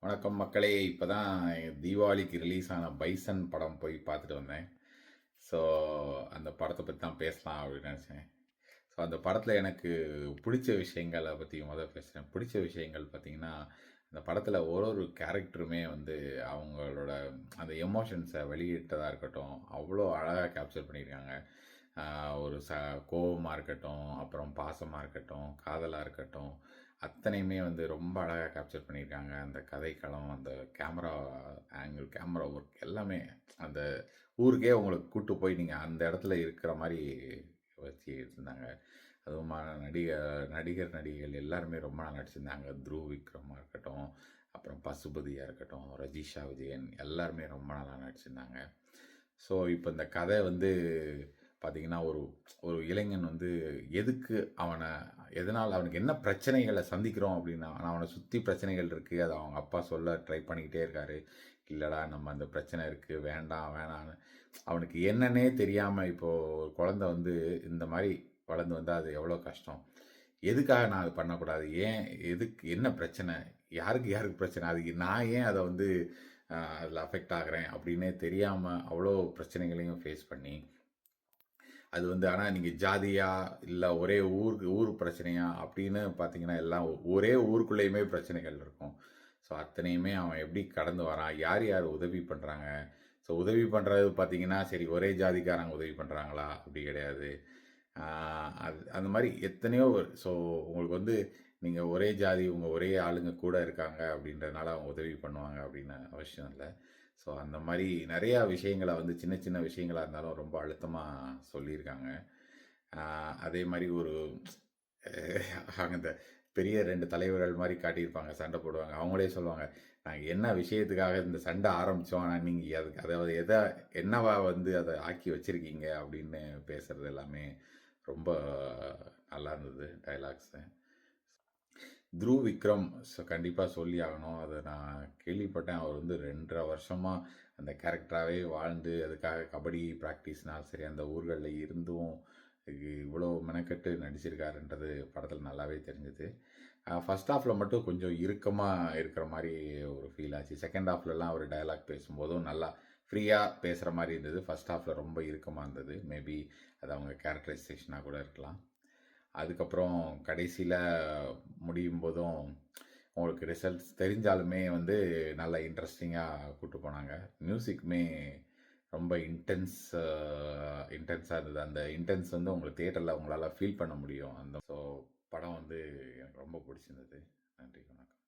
வணக்கம் மக்களே! இப்போ தான் தீபாவளிக்கு ரிலீஸ் ஆன பைசன் படம் போய் பார்த்துட்டு வந்தேன். ஸோ, அந்த படத்த பத்தி தான் பேசலாம் அப்படின்னு நெனச்சேன். ஸோ, அந்த படத்தில எனக்கு புடிச்ச விஷயங்கள பத்தி பேசுறேன். பிடிச்ச விஷயங்கள் பார்த்தீங்கன்னா, அந்த படத்தில ஒரு ஒரு கேரக்டருமே வந்து அவங்களோட அந்த எமோஷன்ஸ வெளியிட்டதா இருக்கட்டும், அவ்வளோ அழகா கேப்சர் பண்ணியிருக்காங்க. ஆ ஒரு கோவமா இருக்கட்டும், அப்புறம் பாசமா இருக்கட்டும், காதலா இருக்கட்டும், அத்தனையுமே வந்து ரொம்ப அழகா கேப்சர் பண்ணியிருக்காங்க. அந்த கதைக்களம், அந்த கேமரா ஆங்கிள், கேமரா ஒர்க் எல்லாமே அந்த ஊருக்கே உங்களுக்கு கூட்டு போய் நீங்க அந்த இடத்துல இருக்கிற மாரி வச்சு எடுத்திருந்தாங்க. அதுவுமா நடிகர், நடிகைகள் எல்லாருமே ரொம்ப நல்லா நடிச்சிருந்தாங்க. த்ருவ் விக்ரமா இருக்கட்டும், அப்புறம் பசுபதியா இருக்கட்டும், ரஜிஷா விஜயன் எல்லாருமே ரொம்ப நல்லா நடிச்சிருந்தாங்க. ஸோ, இப்ப இந்த கதை வந்து பார்த்தீங்கன்னா, ஒரு ஒரு இளைஞன் வந்து எதுக்கு எதனால அவனுக்கு என்ன பிரச்சனைகள சந்திக்கிறோம் அப்படின்னா, அவன சுத்தி பிரச்சனைகள் இருக்கு. அத அவங்க அப்பா சொல்ல ட்ரை பண்ணிக்கிட்டே இருக்காரு. இல்லடா நம்ம அந்த பிரச்சனை இருக்கு. வேண்டாம், வேணான்னு. அவனுக்கு என்னன்னே தெரியாம இப்போ ஒரு குழந்தை வந்து இந்த மாரி வளர்ந்து வந்தா அது எவ்வளோ கஷ்டம். எதுக்காக நான் அத பண்ணக்கூடாது? ஏன்? எதுக்கு? என்ன பிரச்சனை? யாருக்கு பிரச்சனை? அதுக்கு நான் ஏன் அத வந்து அதில அஃபெக்ட் ஆகுறேன் அப்படின்னே தெரியாம அவ்வளோ பிரச்சனைகளையும் ஃபேஸ் பண்ணி அது வந்து ஆனா நீங்க ஜாதியா, இல்ல ஒரே ஊர் பிரச்சனையா அப்படின்னு பார்த்தீங்கன்னா, எல்லாம் ஒரே ஊருக்குள்ளேயுமே பிரச்சனைகள் இருக்கும். ஸோ அத்தனையுமே அவன் எப்படி கடந்து வரான்? யார் உதவி பண்றாங்க? ஸோ உதவி பண்றது பார்த்தீங்கன்னா, சரி ஒரே ஜாதிக்காரங்க உதவி பண்றாங்களா? அப்படி கிடையாது. ஆ அந்த மாரி எத்தனையோ ஸோ உங்களுக்கு வந்து நீங்க ஒரே ஜாதி, உங்க ஒரே ஆளுங்க கூட இருக்காங்க அப்படின்றதுனால அவங்க உதவி பண்ணுவாங்க அப்படின்னு அவசியம் இல்ல. ஸோ அந்த மாரி நெறையா விஷயங்கள வந்து சின்ன சின்ன விஷயங்களா இருந்தாலும் ரொம்ப அழுத்தமா சொல்லியிருக்காங்க. ஆ அதே மாரி ஒரு அந்த பெரிய 2 தலைவர்கள் மாரி காட்டியிருப்பாங்க. சண்டை போடுவாங்க. அவங்களே சொல்லுவாங்க, "நாங்க என்ன விஷயத்துக்காக இந்த சண்டை ஆரம்பிச்சோம். ஆனா நீங்க அதுக்கு அத என்னவா வந்து அத ஆக்கி வச்சிருக்கீங்க?" அப்படின்னு பேசுறது எல்லாமே ரொம்ப நல்லா இருந்தது டயலாக்ஸு. த்ருவ் விக்ரம் கண்டிப்பா சொல்லி ஆகணும். அத நான் கேள்விப்பட்டேன். அவர் வந்து 2 1/2 வருஷமா அந்த கேரக்டராவே வாழ்ந்து, அதுக்காக கபடி பிராக்டிஸ்னாலும் சரி, அந்த ஊர்கள்ல இருந்தும் இவ்வளோ மெனக்கெட்டு நடிச்சிருக்காருன்றது படத்துல நல்லாவே தெரிஞ்சது. ஃபர்ஸ்ட் ஹாஃப்ல மட்டும் கொஞ்சம் இறுக்கமா இருக்கிற மாரி ஒரு ஃபீல் ஆச்சு. செகண்ட் ஹாஃப்லலாம் அவரு டயலாக் பேசும்போதும் நல்லா ஃப்ரீயா பேசுற மாரி இருந்தது. ஃபர்ஸ்ட் ஹாஃப்ல ரொம்ப இறுக்கமா இருந்தது. மேபி அது அவங்க கேரக்டரைசேஷனா கூட இருக்கலாம். அதுக்கப்புறம் கடைசியில முடியும் போதும் உங்களுக்கு ரிசல்ட்ஸ் தெரிஞ்சாலுமே வந்து நல்லா இன்ட்ரஸ்டிங்கா கூட்டு போனாங்க. மியூசிக்குமே ரொம்ப இன்டென்ஸா இருந்தது. அந்த இன்டென்ஸ் வந்து உங்களுக்கு தியேட்டர்ல உங்களால ஃபீல் பண்ண முடியும். ஸோ படம் வந்து எனக்கு ரொம்ப பிடிச்சிருந்தது. நன்றி, வணக்கம்.